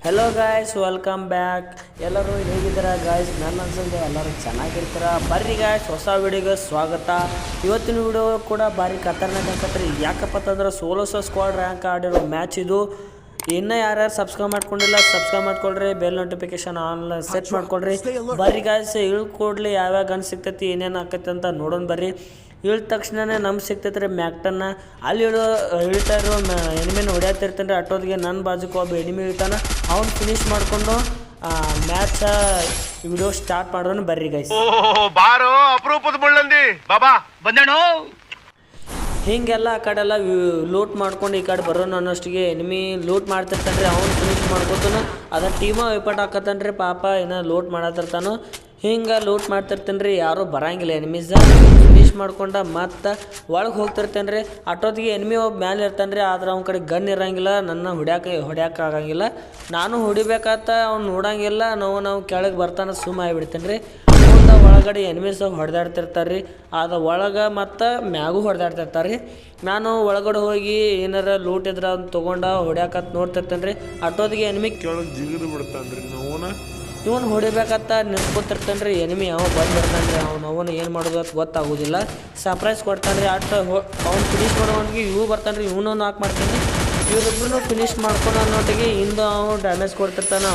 Hello guys, welcome back. ಎಲ್ಲರೂ ಹೇಗಿದ್ದೀರಾ guys? ನನ್ನ ಅನ್ಸಂಗೆ ಎಲ್ಲರೂ ಚೆನ್ನಾಗಿರ್ತೀರ. ಬರ್ರಿ ಗಾಯ್ಸ್, ಹೊಸ ವಿಡಿಯೋಗೆ ಸ್ವಾಗತ. ಇವತ್ತಿನ ವಿಡಿಯೋ ಕೂಡ ಭಾರಿ ಖತರ್ನಾಕ್ ಆಕತ್ರಿ. ಯಾಕಪ್ಪ ಅಂತಂದ್ರೆ ಸೋಲೋಸೋ ಸ್ಕ್ವಾಡ್ ರ್ಯಾಂಕ್ ಆಡಿರೋ ಮ್ಯಾಚ್ ಇದು. ಇನ್ನೂ ಯಾರ್ಯಾರು ಸಬ್ಸ್ಕ್ರೈಬ್ ಮಾಡ್ಕೊಂಡಿಲ್ಲ ಸಬ್ಸ್ಕ್ರೈಬ್ ಮಾಡ್ಕೊಳ್ರಿ, ಬೆಲ್ ನೋಟಿಫಿಕೇಶನ್ ಆನ್ಲೈನ್ ಸೆಟ್ ಮಾಡ್ಕೊಳ್ರಿ. ಬರ್ರಿ ಗಾಯ್ಸ್, ಇಳ್ಕೊಡ್ಲಿ ಯಾವ್ಯಾವ ಗನ್ ಸಿಗ್ತೈತಿ, ಏನೇನು ಆಕೈತಿ ಅಂತ ನೋಡೋಣ ಬರ್ರಿ. ಇಳಿದ ತಕ್ಷಣನೇ ನಮ್ಗೆ ಸಿಗ್ತೈತೆ ರೀ ಮ್ಯಾಕ್ಟನ್ನ. ಅಲ್ಲಿ ಇಳ್ತಾ ಇರೋ ಎನಿಮಿನ ಹೊಡ್ಯಾತಿರ್ತಾನೆ ರೀ. ಅಟ್ಟೋದಿಗೆ ನನ್ನ ಬಾಜುக்கு ಒಬ್ಬ ಎನಿಮಿ ಇಳ್ತಾನೆ. ಅವ್ನು ಫಿನಿಶ್ ಮಾಡಿಕೊಂಡು ಮ್ಯಾಚ್ ವಿಡಿಯೋ ಸ್ಟಾರ್ಟ್ ಮಾಡೋಣ ಬರ್ರಿ ಗೈಸ್. ಬಾರೋ ಅಪರೂಪದ ಮುಳ್ಳಂದಿ ಬಾಬಾ ಬಂದೇಣೋ. ಹೀಗೆಲ್ಲ ಆ ಕಡೆ ಎಲ್ಲ ಲೂಟ್ ಮಾಡ್ಕೊಂಡು ಈ ಕಡೆ ಬರೋಣ ಅನ್ನೋಷ್ಟಿಗೆ ಎನಿಮಿ ಲೂಟ್ ಮಾಡ್ತಿರ್ತಾನೆ ರೀ. ಅವ್ನು ಫಿನಿಶ್ ಮಾಡ್ಕೊತಾನೆ. ಅದ ಟೀಮ ವೈಪಾಟ್ ಹಾಕತ್ತಾನೆ ರೀ. ಪಾಪ ಏನೋ ಲೂಟ್ ಮಾಡತ್ತಿರ್ತಾನು. ಹಿಂಗೆ ಲೂಟ್ ಮಾಡ್ತಿರ್ತೇನೆ ರೀ. ಯಾರೂ ಬರಂಗಿಲ್ಲ ಎನಿಮೀಸ. ಫಿನಿಶ್ ಮಾಡ್ಕೊಂಡ ಮತ್ತು ಒಳಗೆ ಹೋಗ್ತಿರ್ತೇನೆ ರೀ. ಅಷ್ಟೊತ್ತಿಗೆ ಎನಿಮಿ ಒಬ್ಬ ಮ್ಯಾಲೆ ಇರ್ತಾನೆ ರೀ. ಆದ್ರೆ ಅವ್ನ ಕಡೆ ಗನ್ ಇರೋಂಗಿಲ್ಲ. ನನ್ನ ಹೊಡ್ಯಾಕೆ ಆಗಂಗಿಲ್ಲ. ನಾನು ಹೊಡಿಬೇಕಾತ ಅವ್ನು ನೋಡಂಗಿಲ್ಲ. ನಾವು ಕೆಳಗೆ ಬರ್ತಾನೆ ಸುಮ್ಮ ಆಗಿಬಿಡ್ತೇನೆ ರೀ. ಮುಂದೆ ಒಳಗಡೆ ಎನಿಮೀಸ್ ಹೊಡೆದಾಡ್ತಿರ್ತಾರೆ ರೀ. ಅದು ಒಳಗೆ ಮತ್ತು ಮ್ಯಾಗೂ ಹೊಡೆದಾಡ್ತಿರ್ತಾರೆ ರೀ. ನಾನು ಒಳಗಡೆ ಹೋಗಿ ಏನಾರ ಲೂಟ್ ಇದ್ರೆ ಅವ್ನು ತೊಗೊಂಡು ಹೊಡ್ಯಾಕತ್ ನೋಡ್ತಿರ್ತೇನೆ ರೀ. ಅಷ್ಟೊತ್ತಿಗೆ ಎನಿಮಿ ಕೆಳಗೆ ಜಿಗಿದು ಬಿಡ್ತಾನೆ ರೀ. ಇವನು ಹೊಡಿಬೇಕಂತ ನಿಂತ್ಕೊತಿರ್ತಾನೆ ರೀ. ಎನಿಮಿ ಅವ ಬಂದಿರ್ತಾನೆ ರೀ. ಅವನು ಏನು ಮಾಡೋದು ಅಂತ ಗೊತ್ತಾಗೋದಿಲ್ಲ. ಸರ್ಪ್ರೈಸ್ ಕೊಡ್ತಾನೆ ರೀ. ಅವ್ನು ಫಿನಿಶ್ ಮಾಡೋವನಿಗೆ ಇವು ಬರ್ತಾನೆ ರೀ. ಇವನು ನಾಕ್ ಮಾಡ್ತಾನೆ. ಇವರಿಬ್ಬರು ಫಿನಿಶ್ ಮಾಡ್ಕೊಂಡು ಅನ್ನೋಟಿಗೆ ಹಿಂದೆ ಅವನು ಡ್ಯಾಮೇಜ್ ಕೊಡ್ತಿರ್ತಾನೆ.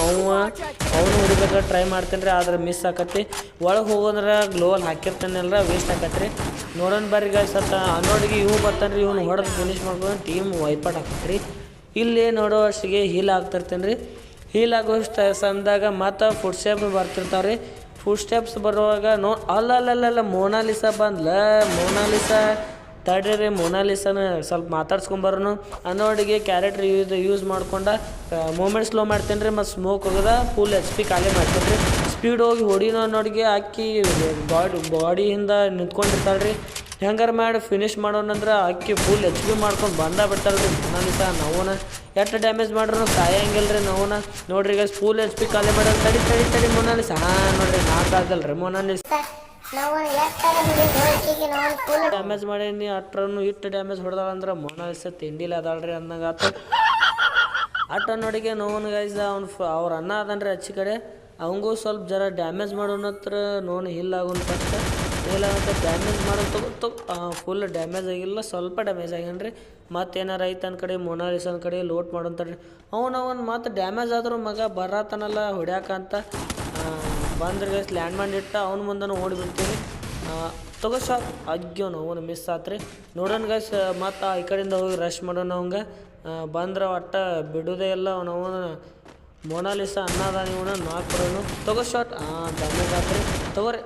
ಅವನು ಹೊಡಿಬೇಕಾದ್ರೆ ಟ್ರೈ ಮಾಡ್ತಾನೆ ರೀ. ಆದ್ರೆ ಮಿಸ್ ಆಕತಿ. ಒಳಗೆ ಹೋಗೋದ್ರೆ ಗ್ಲೋವಲ್ ಹಾಕಿರ್ತಾನೆಲ್ಲ ವೇಸ್ಟ್ ಆಕತ್ರಿ. ನೋಡೋಣ ಬರ್ರಿ ಗಾಯ್ಸ್ ಅಂತ ಅನ್ನೋಟಿಗೆ ಇವು ಬರ್ತಾನೆ ರೀ. ಇವನು ಹೊಡೆದು ಫಿನಿಶ್ ಮಾಡ್ಕೊಂಡು ಟೀಮ್ ವೈಪಾಟ್ ಹಾಕತ್ರಿ. ಇಲ್ಲಿ ನೋಡೋ ಅಷ್ಟಿಗೆ ಹೀಲ್ ಆಗ್ತಿರ್ತೇನೆ ರೀ. ಹೀಲ್ ಆಗೋ ಸಂದಾಗ ಮತ್ತು ಫುಡ್ ಸ್ಟೆಪ್ಸ್ ಬರ್ತಿರ್ತಾವೆ ರೀ. ಫುಡ್ ಸ್ಟೆಪ್ಸ್ ಬರುವಾಗ ಅಲ್ಲಲ್ಲ ಮೊನಾಲಿಸಾ ಬಂದ್ಲ. ಮೊನಾಲಿಸಾ ತಡ್ರಿ, ಮೊನಾಲಿಸಾನ ಸ್ವಲ್ಪ ಮಾತಾಡ್ಸ್ಕೊಂಬರೋನು ಅನ್ನೋಡಿಗೆ ಕ್ಯಾರೆಕ್ಟ್ರ್ ಯೂಸ್ ಮಾಡ್ಕೊಂಡ ಮೂಮೆಂಟ್ ಸ್ಲೋ ಮಾಡ್ತೇನೆ ರೀ. ಮತ್ತು ಸ್ಮೋಕ್ ಹೋಗೋದ ಫುಲ್ HP ಖಾಲಿ ಮಾಡ್ತೇನೆ ರೀ. ಸ್ಪೀಡ್ ಹೋಗಿ ಹೊಡಿನೋ ಅನ್ನೋಡಿಗೆ ಅಕ್ಕಿ ಬಾಡಿಯಿಂದ ನಿಂತ್ಕೊಂಡಿರ್ತಾಳೆ ರೀ. ಹೆಂಗಾರ ಮಾಡಿ ಫಿನಿಶ್ ಮಾಡೋಣಂದ್ರೆ ಅಕ್ಕಿ ಫುಲ್ HP ಮಾಡ್ಕೊಂಡು ಬಿಡ್ತಾಳೆ ರೀ. ಮೊನಾಲಿಸಾ ನೋವನ ಎಷ್ಟು ಡ್ಯಾಮೇಜ್ ಮಾಡ್ರೂ ಸಾಯಂಗಿಲ್ಲ ರೀ. ನೋವನ ನೋಡ್ರಿ ಈಗ ಫುಲ್ HP ಖಾಲಿ ಮಾಡೋದು. ತಡಿ ಮೊನಾಲಿಸಾ. ನೋಡ್ರಿ ನಾಕಾಗಲ್ಲ ರೀ ಮೊನಾಲಿಸಾ. ಡ್ಯಾಮೇಜ್ ಮಾಡೀನಿ. ಅಟ್ರನ್ನು ಇಟ್ಟು ಡ್ಯಾಮೇಜ್ ಹೊಡೆದಾಳಂದ್ರೆ ಮೊನಾಲಿಸಾ ತಿಂಡಿಲ್ಲ ಅದಾಳ್ರಿ ಅಂದಂಗೆ ಆತ. ಅಟ್ಟ ನೋಡಿಗೆ ನೋವನ್ ಗೈಸ್ ಅವ್ರ ಅಣ್ಣ ಅದನ್ರಿ ಹಚ್ಚಿ ಕಡೆ. ಅವಂಗೂ ಸ್ವಲ್ಪ ಜರ ಡ್ಯಾಮೇಜ್ ಮಾಡೋಣ ಹತ್ರ ನೋನ್ ಹಿಲ್ ಆಗೋನ್ ಫಸ್ಟ್. ಇಲ್ಲಾಂತ ಡ್ಯಾಮೇಜ್ ಮಾಡೋದು ಫುಲ್ ಡ್ಯಾಮೇಜ್ ಆಗಿಲ್ಲ, ಸ್ವಲ್ಪ ಡ್ಯಾಮೇಜ್ ಆಗ್ಯಾನ್ರಿ. ಮತ್ತೇನಾರ ಐತನ ಕಡೆ ಮೊನಾಲಿಸನ್ ಕಡೆ ಲೋಟ್ ಮಾಡೋಂತಾರ್ರಿ. ಅವನು ಮತ್ತು ಡ್ಯಾಮೇಜ್ ಆದರೂ ಮಗ ಬರತನಲ್ಲ ಹೊಡ್ಯಾಕಂತ ಬಂದ್ರೆ ಗೈಸ್ ಲ್ಯಾಂಡ್ ಮಾಡಿ ಇಟ್ಟ ಅವ್ನ ಮುಂದೆ ಓಡಿಬಿಡ್ತೀವಿ. ತಗೋ ಶಾಪ್ ಅಗ್ಯೋನು ಅವನು ಮಿಸ್ ಆತ್ರಿ. ನೋಡೋಣ ಗೈಸ್ ಮತ್ತು ಈ ಕಡೆಯಿಂದ ಹೋಗಿ ರಶ್ ಮಾಡೋಣ. ಅವಂಗೆ ಬಂದ್ರೆ ಒಟ್ಟ ಬಿಡೋದೇ ಇಲ್ಲ. ಅವನು ಮೊನಾಲಿಸಾ ಅನ್ನದಾನ ಇವನು ನಾಲ್ಕು ಬರೋನು. ತಗೋ ಶಾಟ್ ಡ್ಯಾಮೇಜ್ ಆತ್ರಿ. ತಗೋರಿ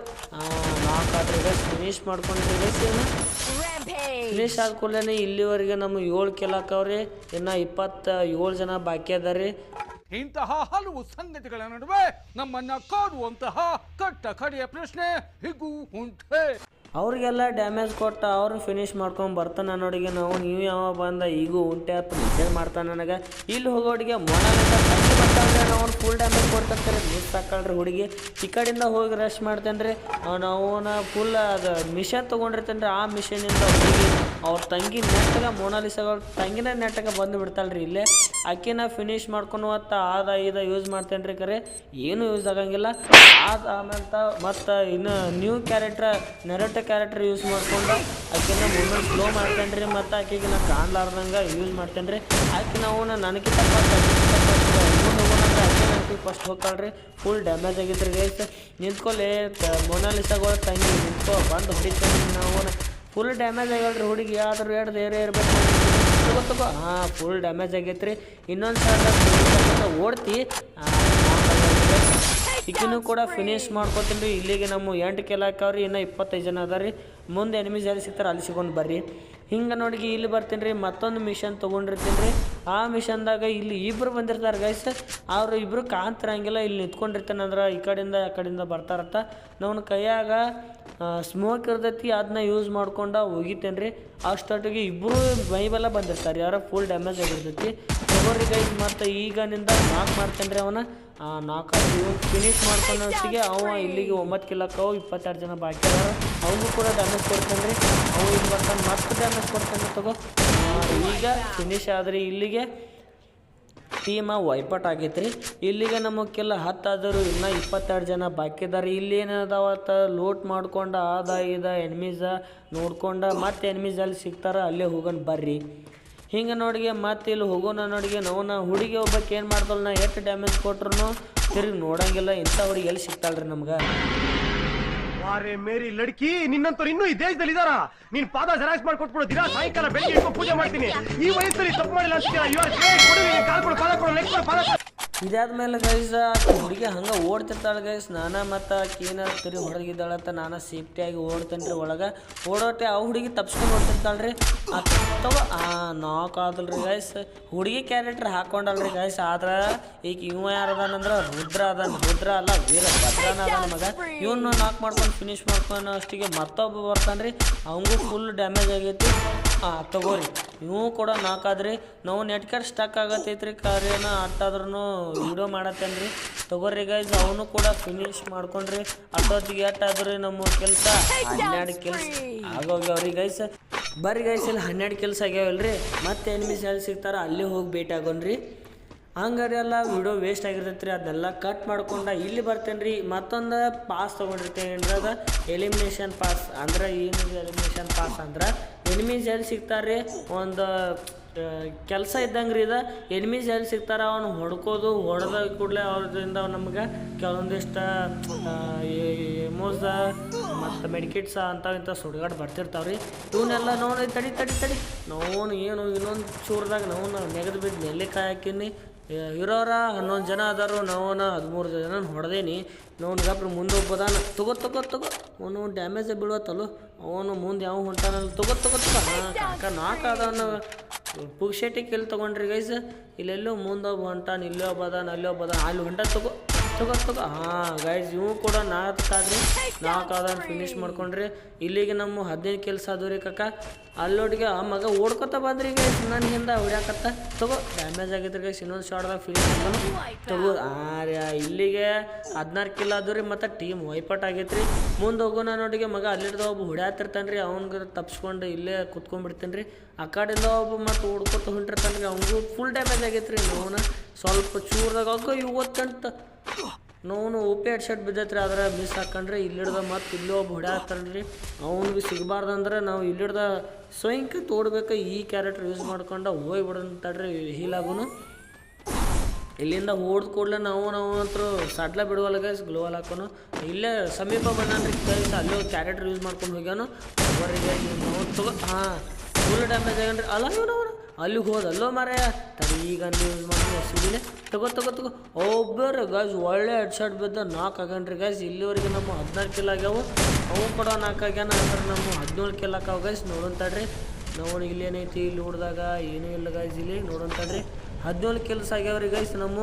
ನಾಲ್ಕು ಆತ್ರಿ ಗೈಸ್. ಫಿನಿಶ್ ಮಾಡ್ಕೊಂಡ್ರಿ ಗೈಸ್. ಇವನು ಫಿನಿಶ್ ಆದ ಕೂಡಲೇ ಇಲ್ಲಿವರೆಗೆ ನಮ್ಮ 7 ಕಿಲಾಕವ್ರಿ. ಇನ್ನು 27 ಜನ ಬಾಕಿ ಅದಾರಿ. ಇಂತಹ ಹಲವು ಸಂಗತಿಗಳ ನಡುವೆ ನಮ್ಮನ್ನ ಕಾಡುವಂತಹ ಕಟ್ಟ ಕಡೆಯ ಪ್ರಶ್ನೆ ಹೀಗೂ ಉಂಟೆ. ಅವ್ರಿಗೆಲ್ಲ ಡ್ಯಾಮೇಜ್ ಕೊಟ್ಟ ಅವ್ರು ಫಿನಿಶ್ ಮಾಡ್ಕೊಂಡು ಬರ್ತಾನೆ ಅನ್ನೋಡಿಗೆ ನಾವು ನೀವು ಯಾವ ಬಂದ ಈಗೂ ಉಂಟೆ ಅಂತ ಮೆಸೇಜ್ ಮಾಡ್ತಾನೆ ನನಗೆ. ಇಲ್ಲಿ ಹೋಗೋಡಿಗೆ ಮೊನಾಲಿಸಾ ತಂಗಿ ಬರ್ತಾನೆ. ಅವ್ನು ಫುಲ್ ಡ್ಯಾಮೇಜ್ ಕೊಡ್ತಿರ್ತಾರೆ. ಮಿಸ್ ಹಾಕಳ್ರಿ ಹುಡುಗಿ. ಈ ಕಡೆಯಿಂದ ಹೋಗಿ ರಶ್ ಮಾಡ್ತೇನೆ ರೀ. ಅವನ ಫುಲ್ ಅದು ಮಿಷನ್ ತೊಗೊಂಡಿರ್ತೇನೆ ರೀ. ಆ ಮಿಷನಿಂದ ಹುಡುಗಿ ಅವ್ರ ತಂಗಿ ನೆಟ್ಟಗೆ ಮೊನಾಲಿಸಾಗಳು ತಂಗಿನ ನೆಟ್ಟಗೆ ಬಂದು ಬಿಡ್ತಾಳೆ ರೀ. ಇಲ್ಲೇ ಅಕ್ಕಿನ ಫಿನಿಶ್ ಮಾಡ್ಕೊಂಡು ಇದು ಯೂಸ್ ಮಾಡ್ತೇನೆ ರೀ. ಕರೆ ಏನೂ ಯೂಸ್ ಆಗಂಗಿಲ್ಲ. ಆಮೇಲೆ ಮತ್ತು ಇನ್ನು ನ್ಯೂ ಕ್ಯಾರೆಕ್ಟರ್ ಯೂಸ್ ಮಾಡ್ಕೊಂಡು ಆಕಿನ ಮೂಮೆಂಟ್ ಸ್ಲೋ ಮಾಡ್ತೇನೆ ರೀ. ಮತ್ತು ಆಕೆಗೆ ನಾ ಕಾಣ್ಲಾರ್ದಂಗೆ ಯೂಸ್ ಮಾಡ್ತೇನೆ ರೀ. ಆಕೆ ನಾವು ನನಗಿಂತ ಆಕೆ ಫಸ್ಟ್ ಹೋಗ್ತಾಳ್ರಿ. ಫುಲ್ ಡ್ಯಾಮೇಜ್ ಆಗಿದ್ರಿ ಗೈಸ್. ನಿಂತ್ಕೊಳ್ಳಿ ಮೊನಾಲಿಸಾಗಳು ತಂಗಿ ನಿಂತ್ಕೊ ಬಂದು ಹೊಡಿತೇನೆ. ನಾವು ಫುಲ್ ಡ್ಯಾಮೇಜ್ ಆಗಲ್ರಿ ಹುಡುಗಿ. ಆದ್ರೂ ಏರೇ ಇರ್ಬೇಕು. ತಗೋ ಫುಲ್ ಡ್ಯಾಮೇಜ್ ಆಗೈತ್ರಿ. ಇನ್ನೊಂದು ಸಲ ಓಡ್ತಿ ಈಗಿನೂ ಕೂಡ ಫಿನಿಶ್ ಮಾಡ್ಕೊತೀನಿ ರೀ. ಇಲ್ಲಿಗೆ ನಮ್ಮ 8 ಕಿಲಾಕವ್ರಿ. ಇನ್ನು 25 ಜನ ಅದ ರೀ. ಮುಂದೆ ಎನಿಮೀಸ್ ಎಲ್ಲಿ ಸಿಗ್ತಾರೆ ಅಲ್ಲಿ ಸಿಗೊಂಡು ಬರ್ರಿ. ಹಿಂಗೆ ನೋಡಿ ಇಲ್ಲಿ ಬರ್ತೀನಿ ರೀ. ಮತ್ತೊಂದು ಮಿಷನ್ ತೊಗೊಂಡಿರ್ತೀನಿ ರೀ. ಆ ಮಿಷನ್ದಾಗ ಇಲ್ಲಿ ಇಬ್ಬರು ಬಂದಿರ್ತಾರೆ ಗೈಸ್. ಅವ್ರು ಇಬ್ಬರು ಕಾಣ್ತಿರಂಗಿಲ್ಲ. ಇಲ್ಲಿ ನಿಂತ್ಕೊಂಡಿರ್ತಾನೆ ಅಂದ್ರೆ ಈ ಕಡೆಯಿಂದ ಬರ್ತಾರತ್ತ. ನನ್ನ ಕೈಯಾಗ ಸ್ಮೋಕ್ ಇರ್ತೈತಿ. ಅದನ್ನ ಯೂಸ್ ಮಾಡ್ಕೊಂಡು ಹೋಗಿತೇನೆ ರೀ. ಅಷ್ಟೊಟ್ಟಿಗೆ ಇಬ್ಬರು ಮೈಬೆಲ್ಲ ಬಂದಿರ್ತಾರೆ. ಯಾರೋ ಫುಲ್ ಡ್ಯಾಮೇಜ್ ಆಗಿರ್ತೈತಿ. ತಗೋರಿ ಗೈಸ್ ಮತ್ತು ಈಗಿನಿಂದ ನಾಕ್ ಮಾಡ್ತೇನೆ ರೀ. ಅವನ 4 ಫಿನಿಶ್ ಮಾಡ್ಕೊಂಡಷ್ಟಿಗೆ ಇಲ್ಲಿಗೆ 9 ಕಿಲಾಕವು. 22 ಜನ ಬಾಕಿ ಅದಾರ. ಅವನಿಗೂ ಕೂಡ ಡ್ಯಾಮೇಜ್ ಕೊಡ್ತೇನೆ ರೀ. ಇಲ್ಲಿ ಬರ್ತಾನೆ ಮತ್ತೆ ಡ್ಯಾಮೇಜ್ ಕೊಡ್ತೇನೆ. ತಗೋ ಈಗ ಫಿನಿಶ್ ಆದ್ರಿ. ಇಲ್ಲಿಗೆ ಟೀಮ ವೈಪಟ್ ಆಗೈತ್ರಿ. ಇಲ್ಲಿಗೆ ನಮಗೆ ಕೆಲ 10 ಆದರು, ಇನ್ನೂ 22 ಜನ ಬಾಕಿ ಇದ್ದಾರೆ. ಇಲ್ಲಿ ಏನದಾವತ್ತ ಲೂಟ್ ಮಾಡ್ಕೊಂಡು ಆದ ಎನಿಮೀಸ ನೋಡ್ಕೊಂಡು ಮತ್ತೆ ಎನಿಮೀಸ್ ಅಲ್ಲಿ ಸಿಗ್ತಾರ, ಅಲ್ಲೇ ಹೋಗೋಣ ಬರ್ರಿ. ಹಿಂಗೆ ನೋಡಿಗೆ ಮತ್ತೆ ಇಲ್ಲಿ ಹೋಗೋಣ ನೋಡಿಗೆ ನಾವು ಹುಡುಗಿ ಒಬ್ಬಕ್ಕೆ ಏನು ಮಾಡ್ದಲ್ಲ, ನಾ ಎಷ್ಟು ಡ್ಯಾಮೇಜ್ ಕೊಟ್ರು ತಿರುಗಿ ನೋಡಂಗಿಲ್ಲ. ಇಂಥ ಹುಡುಗಿ ಎಲ್ಲಿ ಸಿಗ್ತಾಳ್ರಿ ನಮ್ಗೆ? ಅರೆ ಮೇರಿ ಲಡ್ಕಿ, ನಿನ್ನಂತವ್ರು ಇನ್ನೂ ಈ ದೇಶದಲ್ಲಿ ಇದಾರ? ನೀನ್ ಪಾದ ಜೆರಾಕ್ಸ್ ಮಾಡ್ಕೊಟ್ಬಿಡು, ದಿನ ಸಾಯಂಕಾಲ ಬೆಳಿಗ್ಗೆ ಇಟ್ಕೊಂಡು ಪೂಜೆ ಮಾಡ್ತೀನಿ. ಈ ವಯಸ್ಸಲ್ಲಿ ತಪ್ಪು ಮಾಡಿಲ್ಲ ಅಂತೀರಾ? You are great. ಕೊಡು, ಕಾಲ್ ಕೊಡು, ಪಾದ ಕೊಡು, ಲೆಗ್ ಕೊಡು, ಪಾದ ಕೊಡು. ಇದಾದ್ಮೇಲೆ ಗೈಸ್ ಹುಡುಗಿ ಹಂಗೆ ಓಡ್ತಿರ್ತಾಳೆ ಗೈಸ್. ನಾನು ಮತ್ತು ಆಕಿನ ತಿರುಗಿ ಹೊಡೆದಿದ್ದಾಳಂತ ನಾನು ಸೇಫ್ಟಿಯಾಗಿ ಓಡ್ತೇನೆ ರೀ. ಒಳಗೆ ಓಡೋಟೆ ಆ ಹುಡುಗಿ ತಪ್ಸ್ಕೊಂಡು ಓಡ್ತಿರ್ತಾಳೆ ರೀ. ತಗೋ ನಾಕ್ ಆದಲ್ರಿ ಗೈಸ್. ಹುಡುಗಿ ಕ್ಯಾರೆಕ್ಟರ್ ಹಾಕೊಂಡಲ್ರಿ ಗೈಸ್. ಆದ್ರೆ ಈಗ ಇವ ಯಾರದಾನಂದ್ರೆ ರುದ್ರ ಅಲ್ಲ ವೀರಭದ್ರನ ಅದ ಮಗ. ಇವನ್ನ ನಾಕ್ ಮಾಡ್ಕೊಂಡು ಫಿನಿಶ್ ಮಾಡ್ಕೊಂಡು ಅಷ್ಟಿಗೆ ಮತ್ತೊಬ್ಬ ಬರ್ತಾನೆ ರೀ. ಅವಂಗೂ ಫುಲ್ ಡ್ಯಾಮೇಜ್ ಆಗೈತಿ. ತಗೋರಿ, ಇವು ಕೂಡ ನಾಲ್ಕಾದ್ರಿ. ನಾವು ನೆಟ್ಕರ್ ಸ್ಟಕ್ ಆಗತ್ತೈತ್ರಿ. ಕಾರ್ಯನ ಅಟ್ಟಾದ್ರೂ ವಿಡಿಯೋ ಮಾಡತ್ತೇನೆ ರೀ. ತಗೋರಿ ಗೈಸ್, ಅವನು ಕೂಡ ಫಿನಿಶ್ ಮಾಡ್ಕೊಂಡ್ರಿ. ಅಷ್ಟೊತ್ತಿಗೆ ಎಷ್ಟಾದ್ರಿ ನಮ್ಮ ಕೆಲಸ 12 ಕೆಲಸ ಆಗೋಗ್ಯಾವ್ರಿ ಗೈಸ್. ಬರ್ರಿ ಗೈಸ್, ಇಲ್ಲಿ 12 ಕೆಲಸ ಆಗ್ಯಾವಲ್ರಿ. ಮತ್ತೆ ಎನಿಮೀಸ್ ಎಲ್ಲಿ ಸಿಗ್ತಾರ ಅಲ್ಲಿ ಹೋಗಿ ಭೇಟಿ ಆಗೋಣ್ರಿ. ಹಂಗಾರೆ ಎಲ್ಲ ವಿಡಿಯೋ ವೇಸ್ಟ್ ಆಗಿರ್ತೈತೆ ರೀ. ಅದನ್ನೆಲ್ಲ ಕಟ್ ಮಾಡ್ಕೊಂಡು ಇಲ್ಲಿ ಬರ್ತೇನೆ ರೀ. ಮತ್ತೊಂದು ಪಾಸ್ ತೊಗೊಂಡಿರ್ತೇನೆ ಏನ್ರಿ, ಅದು ಎಲಿಮಿನೇಷನ್ ಪಾಸ್. ಅಂದ್ರೆ ಏನಿದೆ ಎಲಿಮಿನೇಷನ್ ಪಾಸ್ ಅಂದ್ರೆ ಎನಿಮೀಸ್ ಎಲ್ಲಿ ಸಿಗ್ತಾರೆ, ಒಂದು ಕೆಲಸ ಇದ್ದಂಗೆ ರೀ. ಇದು ಎನಿಮೀಸ್ ಎಲ್ಲಿ ಸಿಗ್ತಾರೆ ಅವನು ಹೊಡೆದ ಕೂಡಲೇ ಅವ್ರದಿಂದ ನಮ್ಗೆ ಕೆಲವೊಂದಿಷ್ಟು ಎಮೋಸ ಮತ್ತು ಮೆಡಿಕಿಟ್ಸ ಇಂಥ ಸುಡುಗಾಡು ಬರ್ತಿರ್ತಾವ್ರಿ. ಇವನ್ನೆಲ್ಲ ನೋಡಿ ತಡಿ ನಾವು ಏನು ಇನ್ನೊಂದು ಚೂರ್ದಾಗ ನಾವು ನೆಗೆದು ಬಿದ್ದು ನೆಲ್ಲಿಕಾಯಿ ಹಾಕಿನಿ. ಇರೋರ 11 ಜನ ಅದಾರು, ನಾವು 13 ಜನ ಹೊಡೆದೇನಿ. ನಾವು ಗಪ್ರ ಮುಂದೆ ಹೋಗ್ಬೋದಾನ. ತಗೋ ಅವನು ಡ್ಯಾಮೇಜ್ ಬೀಳತ್ತಲ್ಲ, ಅವನು ಮುಂದೆ ಯಾವ ಹೊಂಟಾನಲ್ಲ. ತಗೋ ಕಾಕ ನಾಲ್ಕು ಅದನ್ನು ಪುಕ್ಷೇಟಿಗೆ ಎಲ್ಲಿ ತೊಗೊಂಡ್ರಿ ಗೈಸ್? ಇಲ್ಲೆಲ್ಲೋ ಮುಂದೆ ಹೊಂಟಾನ, ಇಲ್ಲೇ ಒಬ್ಬದಾನ, ಅಲ್ಲೇ ಒಬ್ಬದಾನ, ಅಲ್ಲಿ ಹೊಂಟ ತಗೋ. ಗೈಸ್, ಇವು ಕೂಡ 4 ಆದ್ರಿ. 4 ಆದನ್ನು ಫಿನಿಶ್ ಮಾಡ್ಕೊಂಡ್ರಿ. ಇಲ್ಲಿಗೆ ನಮ್ಮ 15 ಕೆಲಸ ಅದು ರೀ ಕಾಕ. ಅಲ್ಲೊಟ್ಟಿಗೆ ಆ ಮಗ ಓಡ್ಕೊತ ಬಂದ್ರಿ ಗೈಸ್, ನನ್ನ ಹಿಂದೆ ಹೊಡ್ಯಾಕತ್ತ. ತಗೋ ಡ್ಯಾಮೇಜ್ ಆಗೈತ್ರಿ ಗೈಸ್. ಇನ್ನೊಂದು ಶಾರ್ಟ್ದಾಗ ಫಿನಿಶ್ ಮಾಡ್ಕೊಂಡು ತಗೋ. ಇಲ್ಲಿಗೆ 16 ಕಿಲ್ ಅದು ರೀ. ಮತ್ತು ಟೀಮ್ ವೈಪಟ್ ಆಗೈತ್ರಿ. ಮುಂದೆ ಹೋಗೋಣ ನೋಡಿಗೆ ಮಗ ಅಲ್ಲಿಡ್ದ ಒಬ್ಬ ಹೊಡ್ಯಾತಿರ್ತಾನೆ ರೀ. ಅವ್ನಿಗೆ ತಪ್ಸ್ಕೊಂಡು ಇಲ್ಲೇ ಕುತ್ಕೊಂಡ್ಬಿಡ್ತೀನಿ ರೀ. ಆ ಕಡೆಯಿಂದ ಒಬ್ಬ ಮತ್ತು ಓಡ್ಕೊತ ಹೊಂಟಿರ್ತಾನೆ ರೀ. ಅವ್ನಿಗೂ ಫುಲ್ ಡ್ಯಾಮೇಜ್ ಆಗೈತ್ರಿ. ನೋವು ಸ್ವಲ್ಪ ಚೂರ್ದಾಗ ಇವತ್ತಂತ ನೋವು ಓಪಿ ಹೆಡ್ ಬಿದ್ದೈತ್ರಿ. ಆದ್ರೆ ಮಿಸ್ ಹಾಕೊಂಡ್ರಿ. ಇಲ್ಲಿಡ್ದ ಮತ್ತು ಇಲ್ಲೇ ಒಬ್ಬ ಹೊಡ್ಯಾತಾನೆ ರೀ. ಅವ್ನು ಭೀ ಸಿಗಬಾರ್ದಂದ್ರೆ ನಾವು ಇಲ್ಲಿಡ್ದ ಸ್ವಯಂಕ್ಕೆ ತೋಡ್ಬೇಕು. ಈ ಕ್ಯಾರೆಕ್ಟರ್ ಯೂಸ್ ಮಾಡ್ಕೊಂಡು ಹೋಗ್ಬಿಡಂತಡ್ರಿ ಹೀಲಾಗೂ. ಇಲ್ಲಿಂದ ಓಡ್ದು ಕೂಡಲೇ ನಾವು ಹತ್ರ ಸಡ್ಲ ಬಿಡುವಲ್ಲ ಗೈಸ್, ಗ್ಲೋವಲ್ ಹಾಕೋನು. ಇಲ್ಲೇ ಸಮೀಪ ಬಂದ್ರಿ ಗೈಸ್. ಅಲ್ಲೇ ಕ್ಯಾರೆಕ್ಟರ್ ಯೂಸ್ ಮಾಡ್ಕೊಂಡು ಹೋಗ್ಯಾನು. ಅವರಿಗೆ ನಾವು ತಗೋ. ಫುಲ್ ಡ್ಯಾಮೇಜ್ ಆಗನ್ರಿ. ಅಲ್ಲ ಇವನವನು ಅಲ್ಲಿಗೆ ಹೋದಲ್ಲೋ ಮಾರ. ಈಗ ಯೂಸ್ ಮಾಡಿ ಎಸಿದಿನೇ. ತಗೋ ಒಬ್ಬರು ಗೈಸ್ ಒಳ್ಳೆ ಹೆಡ್ಶಾಟ್ ಬಿದ್ದ 4 ಆಗನ್ರಿ ಗೈಸ್. ಇಲ್ಲಿವರೆಗೆ ನಮ್ಮ 14 ಕಿಲ್ ಆಗ್ಯಾವು. ಅವು ಕೂಡ 4 ಆಗ್ಯಾನ. ಅಂದ್ರೆ ನಮ್ಮ 17 ಕಿಲ್ ಹಾಕಾವು ಗೈಸ್. ನೋಡೋಂತಡ್ರಿ ನಾವು ಇಲ್ಲೇನೈತಿ. ಇಲ್ಲಿ ನೋಡಿದಾಗ ಏನೂ ಇಲ್ಲ ಗೈಸ್. ಇಲ್ಲಿ ನೋಡೋಂತಡ್ರಿ 17 ಕೆಲಸ ಆಗ್ಯಾವ್ರಿ ಗೈಸ್ ನಮ್ಮ.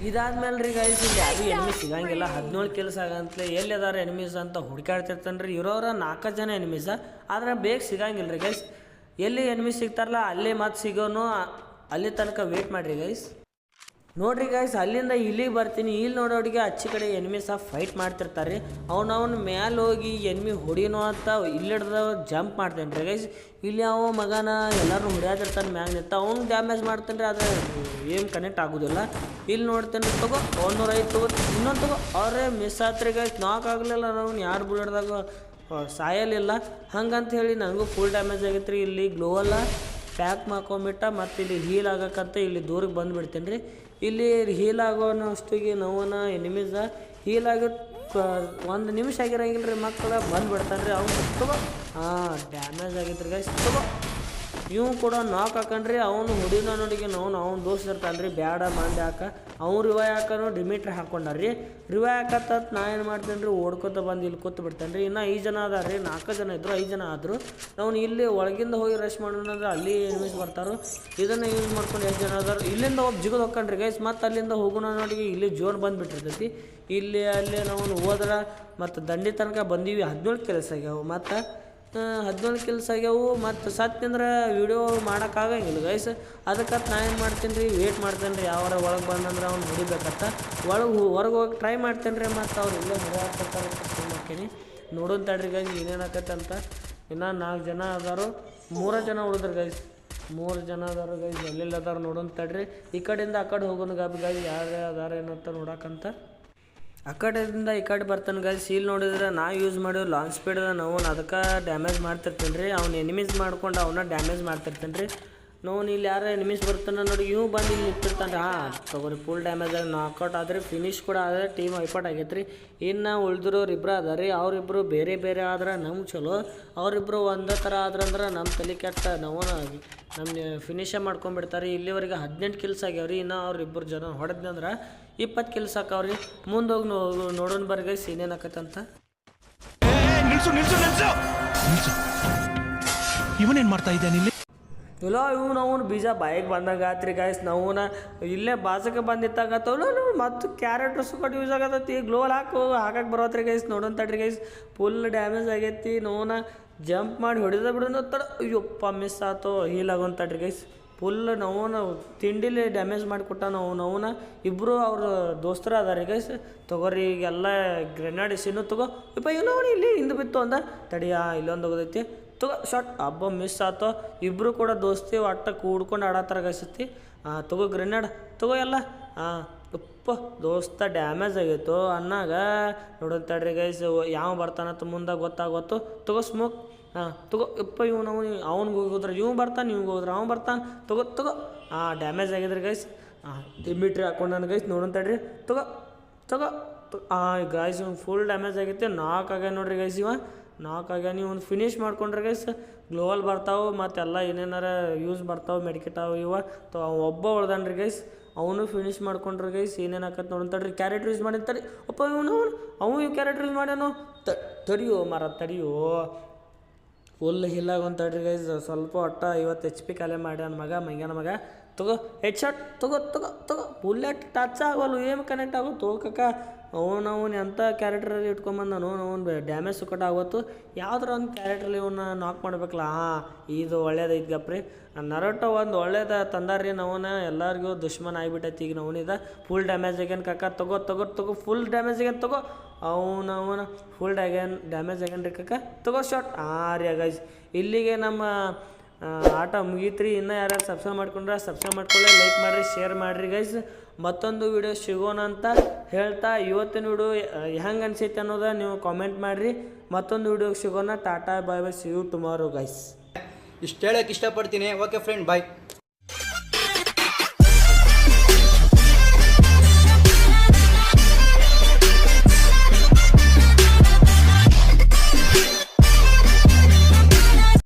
ಇದಾದ್ಮೇಲೆ ರೀ ಗೈಸ್, ಇಲ್ಲಿ ಯಾರು ಎನಿಮೀಸ್ ಸಿಗಂಗಿಲ್ಲ. 17 ಕೆಲಸ ಆಗಂತಲೇ ಎಲ್ಲಿ ಅದಾರ ಎನಿಮೀಸ್ ಅಂತ ಹುಡುಕಾಡ್ತಿರ್ತಾನೆ ರೀ. ಇರೋರ 4 ಜನ ಎನಿಮೀಸ, ಆದ್ರೆ ಬೇಗ ಸಿಗಂಗಿಲ್ಲ ರೀ ಗೈಸ್. ಎಲ್ಲಿ ಎನಿಮೀಸ್ ಸಿಗ್ತಾರಲ್ಲ ಅಲ್ಲಿ ಮತ್ತೆ ಸಿಗೋನು, ಅಲ್ಲಿ ತನಕ ವೇಟ್ ಮಾಡಿರಿ ಗೈಸ್. ನೋಡ್ರಿ ಗೈಸ್, ಅಲ್ಲಿಂದ ಇಲ್ಲಿಗೆ ಬರ್ತೀನಿ. ಇಲ್ಲಿ ನೋಡೋರಿಗೆ ಅಚ್ಚಿ ಕಡೆ ಎನಿಮೀಸ ಫೈಟ್ ಮಾಡ್ತಿರ್ತಾರೆ ರೀ. ಅವ್ನು ಮ್ಯಾಲೆ ಹೋಗಿ ಎನಿಮಿ ಹೊಡಿನೋ ಅಂತ ಇಲ್ಲಿಡ್ದ ಜಂಪ್ ಮಾಡ್ತೇನೆ ರೀ ಗೈಸ್. ಇಲ್ಲಿ ಅವ ಮಗನ ಎಲ್ಲರೂ ಹೊಡ್ಯಾತಿರ್ತಾನೆ ಮ್ಯಾಗ ನಿಂತ. ಅವ್ನು ಡ್ಯಾಮೇಜ್ ಮಾಡ್ತಾನೆ ರೀ. ಆದರೆ ಏನು ಕನೆಕ್ಟ್ ಆಗೋದಿಲ್ಲ. ಇಲ್ಲಿ ನೋಡ್ತೇನೆ. ತಗೋ 105 ತಗೋ. ಇನ್ನೊಂದು ತಗೋ. ಅವರೇ ಮಿಸ್ ಆತ್ರಿ ಗೈಸ್. ನಾಕ್ ಆಗಲಿಲ್ಲ. ನಾವು ಯಾರು ಬುಲೆಟ್ದಾಗ ಸಾಯಲಿಲ್ಲ. ಹಂಗಂತ ಹೇಳಿ ನನಗೂ ಫುಲ್ ಡ್ಯಾಮೇಜ್ ಆಗೈತೆ ರೀ. ಇಲ್ಲಿ ಗ್ಲೋವಲ್ಲ ಪ್ಯಾಕ್ ಮಾಡ್ಕೊಂಬಿಟ್ಟ. ಮತ್ತು ಇಲ್ಲಿ ಹೀಲ್ ಆಗಕ್ಕಂತ ಇಲ್ಲಿ ದೂರಕ್ಕೆ ಬಂದುಬಿಡ್ತೇನೆ ರೀ. ಇಲ್ಲಿ ಹೀಲ್ ಆಗೋನ ಅಷ್ಟಿಗೆ ನೋವನ ಎನಿಮೀಸ ಹೀಲ್ ಆಗಿ 1 ನಿಮಿಷ ಆಗಿರಂಗಿಲ್ಲ ರೀ. ಮಕ್ಕಳ ಬಂದುಬಿಡ್ತಾನೆ ರೀ. ಅವ್ನು ತಗೋ. ಡ್ಯಾಮೇಜ್ ಆಗೈತೆ ರೀ ಗೈಸ್. ತಗೋ. ಇವು ಕೂಡ ನಾಕ್ ಹಾಕಂಡ್ರಿ. ಅವನು ಹುಡಿನ ನೋಡಿಗೆ ಅವ್ನು ದೋಸ್ತ ಇರ್ತಾನೆ ರೀ. ಬ್ಯಾಡ ಮಂದಿ ಹಾಕ. ಅವ್ನು ರಿವೈ ಹಾಕನು ಡಿಮಿಟ್ರಿ ಹಾಕೊಂಡಾರ್ರಿ. ರಿವೈ ಹಾಕತ್ತ ನಾ ಏನು ಮಾಡ್ತೇನೆ ರೀ, ಓಡ್ಕೊತ ಬಂದು ಇಲ್ಲಿ ಕೂತ್ ಬಿಡ್ತೇನೆ ರೀ. ಇನ್ನು 5 ಜನ ಅದಾರ ರೀ. 4 ಜನ ಇದ್ರು, 5 ಜನ ಆದರು. ನಾವು ಇಲ್ಲಿ ಒಳಗಿಂದ ಹೋಗಿ ರಶ್ ಮಾಡೋಣ ಅಂದ್ರೆ ಅಲ್ಲಿ ಎನಿಮೀಸ್ ಬರ್ತಾರೋ. ಇದನ್ನು ಯೂಸ್ ಮಾಡ್ಕೊಂಡು 8 ಜನ ಅದಾರು. ಇಲ್ಲಿಂದ ಒಬ್ಬ ಜಿಗದ್ ಹೋಗ್ಕಂಡ್ರಿ ಗೈಸ್. ಮತ್ತು ಅಲ್ಲಿಂದ ಹೋಗೋಣ ನೋಡಿಗೆ ಇಲ್ಲಿ ಜೋನ್ ಬಂದುಬಿಟ್ಟಿರ್ತೈತಿ. ಇಲ್ಲಿ ಅಲ್ಲಿ ನಾವು ಹೋದ್ರೆ ಮತ್ತು ದಂಡಿ ತನಕ ಬಂದೀವಿ. 17 ಕೆಲಸ ಆಗ್ಯಾವು. ಮತ್ತು 17 ಕೆಲಸ ಆಗ್ಯಾವು. ಮತ್ತು ಸತ್ತಿಂದ್ರೆ ವಿಡಿಯೋ ಮಾಡೋಕ್ಕಾಗಂಗಿಲ್ಲ ಗೈಸ್. ಅದಕ್ಕೆ ನಾ ಏನು ಮಾಡ್ತೀನಿ ರೀ, ವೇಟ್ ಮಾಡ್ತೇನೆ ರೀ. ಯಾವಾರ ಒಳಗೆ ಬಂದಂದ್ರೆ ಅವ್ನು ಹೊಡಿಬೇಕತ್ತ. ಹೊರಗೆ ಹೋಗಿ ಟ್ರೈ ಮಾಡ್ತೇನೆ ರೀ. ಮತ್ತು ಅವ್ರು ಇಲ್ಲೇ ಹೊಡೆಯಾಕತ್ತಾರೆ ಹಾಕೀನಿ. ನೋಡೋನ್ ತಡ್ರಿ ಗೈಸ್ ಏನೇನಾಕತ್ತೆ ಅಂತ. ಇನ್ನು 4 ಜನ ಅದಾರು. 3 ಜನ ಉಳಿದ್ರು ಗೈಸ್. 3 ಜನ ಅದಾರ ಗೈಸ್. ಎಲ್ಲೆಲ್ಲಿ ಅದಾರ ನೋಡೋಣ ತಡ್ರಿ. ಈ ಕಡೆಯಿಂದ ಆ ಕಡೆ ಹೋಗೋಣ ಗೈಸ್, ಯಾರು ಅದಾರ ಏನಂತ ನೋಡಕ್ಕಂತ. ಆ ಕಡೆಯಿಂದ ಈ ಕಡೆ ಬರ್ತಾನೆ ಗೈಸ್. ಇಲ್ಲಿ ನೋಡಿದ್ರೆ ನಾ ಯೂಸ್ ಮಾಡೋ ಲಾಂಗ್ ಸ್ಪೀಡ್ ನಾವು ಅದಕ್ಕೆ ಡ್ಯಾಮೇಜ್ ಮಾಡ್ತಿರ್ತೀನಿ ರೀ. ಅವ್ನು ಎನಿಮೀಸ್ ಮಾಡ್ಕೊಂಡು ಅವನ್ನ ಡ್ಯಾಮೇಜ್ ಮಾಡ್ತಿರ್ತೀನಿ ರೀ. ನೋವು ಇಲ್ಲಿ ಯಾರು ಎನಿಮೀಸ್ ಬರ್ತಾನೆ ನೋಡಿ, ಇವು ಬಂದು ಇಲ್ಲಿ ನಿಂತಿರ್ತಾನೆ ರೀ. ಹಾಂ ತೊಗೊರಿ, ಫುಲ್ ಡ್ಯಾಮೇಜ್ ಆಗಿ ನಾಕೌಟ್ ಆದರೆ ಫಿನಿಶ್ ಕೂಡ ಆದರೆ ಟೀಮ್ ಐಪಾಟ್ ಆಗೈತೆ ರೀ. ಇನ್ನು ಉಳಿದಿರೋರು ಇಬ್ಬರು ಅದ ರೀ. ಅವರಿಬ್ಬರು ಬೇರೆ ಬೇರೆ ಆದ್ರೆ ನಮ್ಗೆ ಚಲೋ, ಅವರಿಬ್ಬರು ಒಂದೇ ಥರ ಆದ್ರಂದ್ರೆ ನಮ್ಮ ತಲೆ ಕೆಟ್ಟ ನಾವು ನಮ್ಮ ಫಿನಿಶೇ ಮಾಡ್ಕೊಂಡ್ಬಿಡ್ತಾರೆ. ಇಲ್ಲಿವರೆಗೆ 18 ಕಿಲ್ಸ್ ಆಗ್ಯಾವ್ರಿ. ಇನ್ನು ಅವ್ರಿಬ್ಬರು ಜನ ಹೊಡೆದ್ನಂದ್ರೆ 20 ಕಿಲ್ಸ್ ಹಾಕವ್ರಿ. ಮುಂದೆ ಹೋಗಿ ನೋಡೋಣ ಬರ್ಗೈ ಸೀನೇನು ಆಕತ್ತಂತ. ಇವನೇನು ಮಾಡ್ತಾ ಇದ್ದಾನೆ ಇಲ್ಲಿ? ಇಲ್ಲ ನಾವು ಬೀಜ ಬಾಯಿಗೆ ಬಂದಾಗ ಆತ್ರಿ ಗಾಯ್ಸ್. ನಾವು ಇಲ್ಲೇ ಬಾಜಕ್ಕೆ ಬಂದಿತ್ತಾಗತ್ತವಲ್ಲ ನಾವು ಮತ್ತು ಕ್ಯಾರೆಕ್ಟರ್ಸ್ ಕೊಟ್ಟು ಯೂಸ್ ಆಗತ್ತೈತಿ. ಗ್ಲೋಲ್ ಹಾಕಕ್ಕೆ ಬರೋತ್ರಿ ಗೈಸ್. ನೋಡೋಣ ತಡ್ರಿ ಗೈಸ್, ಫುಲ್ ಡ್ಯಾಮೇಜ್ ಆಗೈತಿ. ನೋನ ಜಂಪ್ ಮಾಡಿ ಹೊಡೆದ ಬಿಡೋಣ ತಡ. ಅಯ್ಯಪ್ಪ ಮಿಸ್ ಆತೋ, ಹೀಲ್ ಆಗೋನ್ ತಡ್ರಿ ಗೈಸ್. ಫುಲ್ ನಾವು ತಿಂಡಿಲಿ ಡ್ಯಾಮೇಜ್ ಮಾಡಿಕೊಟ್ಟ. ನಾವು ಇಬ್ಬರು ಅವ್ರ ದೋಸ್ತರ ಅದಾರ ಗೈಸ್. ತೊಗೋರಿ ಈಗೆಲ್ಲ ಗ್ರೆನೇಡ್ ಇಸಿನೂ ತಗೋ. ಇಪ್ಪ ಏನೋ ಇಲ್ಲಿ ಹಿಂದೆ ಬಿತ್ತು ಅಂದ ತಡಿಯಾ, ಇಲ್ಲೊಂದು ಹೋಗೋದೈತಿ ತಗೋ ಶಾರ್ಟ್. ಹಬ್ಬ ಮಿಸ್ ಆತೋ. ಇಬ್ಬರು ಕೂಡ ದೋಸ್ತಿ ಒಟ್ಟ ಕೂಡ್ಕೊಂಡು ಆಡತ್ತಾರ ಗೈಸತಿ. ತಗೋ ಗ್ರೆನೇಡ್ ತಗೋ ಎಲ್ಲ. ಉಪ್ಪ ದೋಸ್ತ ಡ್ಯಾಮೇಜ್ ಆಗೈತು ಅನ್ನಾಗ ನೋಡೋಣ ತಡ್ರಿ ಗೈಸ್. ಯಾವ ಬರ್ತಾನಂತ ಮುಂದೆ ಗೊತ್ತಾಗೋತ್ತು. ತಗೋ ಸ್ಮೋಕ್. ತಗೋ ಇಪ್ಪ ಇವ್ನು ಅವ್ನಿಗೆ ಹೋಗೋದ್ರೆ ಇವ್ ಬರ್ತಾನೆ, ಇವ್ಗೆ ಹೋದ್ರೆ ಅವ್ನು ಬರ್ತಾನೆ. ತಗೋ ಡ್ಯಾಮೇಜ್ ಆಗಿದ್ರಿ ಗೈಸ್. ಡಿಮಿಟ್ರಿ ಹಾಕೊಂಡು ನಾನು ಗೈಸ್. ನೋಡೋಣ ತಡ್ರಿ. ತಗೋ ಗಾಯ್ಸ್ ಇವ್ನು ಫುಲ್ ಡ್ಯಾಮೇಜ್ ಆಗೈತೆ. 4 ಆಗ್ಯಾನ ನೋಡ್ರಿ ಗೈಸ್. ಇವ 4 ಆಗ್ಯಾನ. ನೀವು ಒಂದು ಫಿನಿಶ್ ಮಾಡ್ಕೊಂಡ್ರೆ ಗೈಸ್ ಗ್ಲೋವಲ್ ಬರ್ತಾವೆ ಮತ್ತೆಲ್ಲ ಏನೇನಾರ ಯೂಸ್ ಬರ್ತಾವೆ ಮೆಡಿಕಿಟಾವು ಇವ. ಒಬ್ಬ ಉಳ್ದಾನ್ರಿ ಗೈಸ್. ಅವನು ಫಿನಿಶ್ ಮಾಡ್ಕೊಂಡ್ರಿ ಗೈಸ್. ಏನೇನು ಹಾಕತ್ತೆ ನೋಡೋಣ ತಡ್ರಿ. ಕ್ಯಾರೆಕ್ಟರ್ ಯೂಸ್ ಮಾಡಿ ತಡಿ. ಅಪ್ಪ ಅವನು ಇವ್ ಕ್ಯಾರೆಕ್ಟರ್ ಯೂಸ್ ಮಾಡ್ಯಾನು. ತಡಿಯೋ ಮರ ತಡಿಯೋ. ಫುಲ್ ಹಿಲ್ಲಾಗೊಂದು ತಡ್ರಿ ಗೈಸ್. ಸ್ವಲ್ಪ ಒಟ್ಟ 50 HP ಕಾಲೇ ಮಾಡ್ಯಾನ ಮಂಗ್ಯಾನ ಮಗ. ತಗೋ ಹೆಡ್ ಶಾಟ್. ತಗೋ ಬುಲೆಟ್ ಟಚ್ ಆಗೋಲ್ಲ, ಏನು ಕನೆಕ್ಟ್ ಆಗೋ ತಗೋಕ. ಅವನು ಎಂಥ ಕ್ಯಾರೆಕ್ಟ್ರಲ್ಲಿ ಇಟ್ಕೊಂಬಂದು ಅವನು ಡ್ಯಾಮೇಜ್ ಸುಕಟ ಆಗೋತ್ತು. ಯಾವ್ದಾರ ಒಂದು ಕ್ಯಾರೆಕ್ಟ್ರಲ್ಲಿ ಇವನ್ನ ನಾಕ್ ಮಾಡ್ಬೇಕಲ್ಲ. ಇದು ಒಳ್ಳೇದೈತೆ ಗಪ್ರಿ. ನರೋಟೋ ಒಂದು ಒಳ್ಳೇದ ತಂದಾರ್ರಿ. ನಾವನ್ನ ಎಲ್ಲರಿಗೂ ದುಶ್ಮನ್ ಆಗಿಬಿಟ್ಟೈತಿ ಈಗ. ನಾವನಿದ ಫುಲ್ ಡ್ಯಾಮೇಜ್ ಆಗ್ಯಾನ ಕಾಕ. ತಗೋ ಫುಲ್ ಡ್ಯಾಮೇಜ್ ಆಗ್ಯಾನ. ತಗೋ ಅವನ ಫುಲ್ ಡ್ಯಾಮೇಜ್ ಆಗ್ಯಾನ ರೀ ಕಾಕ. ತಗೋ ಶಾಟ್. ರೀ ಗೈಸ್, ಇಲ್ಲಿಗೆ ನಮ್ಮ ಆಟ ಮುಗೀತ್ರಿ. ಇನ್ನೂ ಯಾರ್ಯಾರು ಸಬ್ಸ್ಕ್ರೈಬ್ ಮಾಡ್ಕೊಂಡ್ರೆ ಸಬ್ಸ್ಕ್ರೈಬ್ ಮಾಡ್ಕೊಳ್ಳಿ, ಲೈಕ್ ಮಾಡಿರಿ, ಶೇರ್ ಮಾಡಿರಿ ಗೈಸ್. ಮತ್ತೊಂದು ವಿಡಿಯೋ ಸಿಗೋಣ ಅಂತ ಹೇಳ್ತಾ ಇವತ್ತಿನ ವಿಡಿಯೋ ಹೆಂಗೆ ಅನ್ಸೈತೆ ಅನ್ನೋದ ನೀವು ಕಾಮೆಂಟ್ ಮಾಡಿರಿ. ಮತ್ತೊಂದು ವಿಡಿಯೋಗೆ ಸಿಗೋಣ. ಟಾಟಾ ಬಾಯ್ ಬಾಯ್, ಸಿ ಯು ಟುಮಾರೋ ಗೈಸ್. ಇಷ್ಟು ಹೇಳೋಕ್ಕೆ ಇಷ್ಟಪಡ್ತೀನಿ. ಓಕೆ ಫ್ರೆಂಡ್, ಬಾಯ್.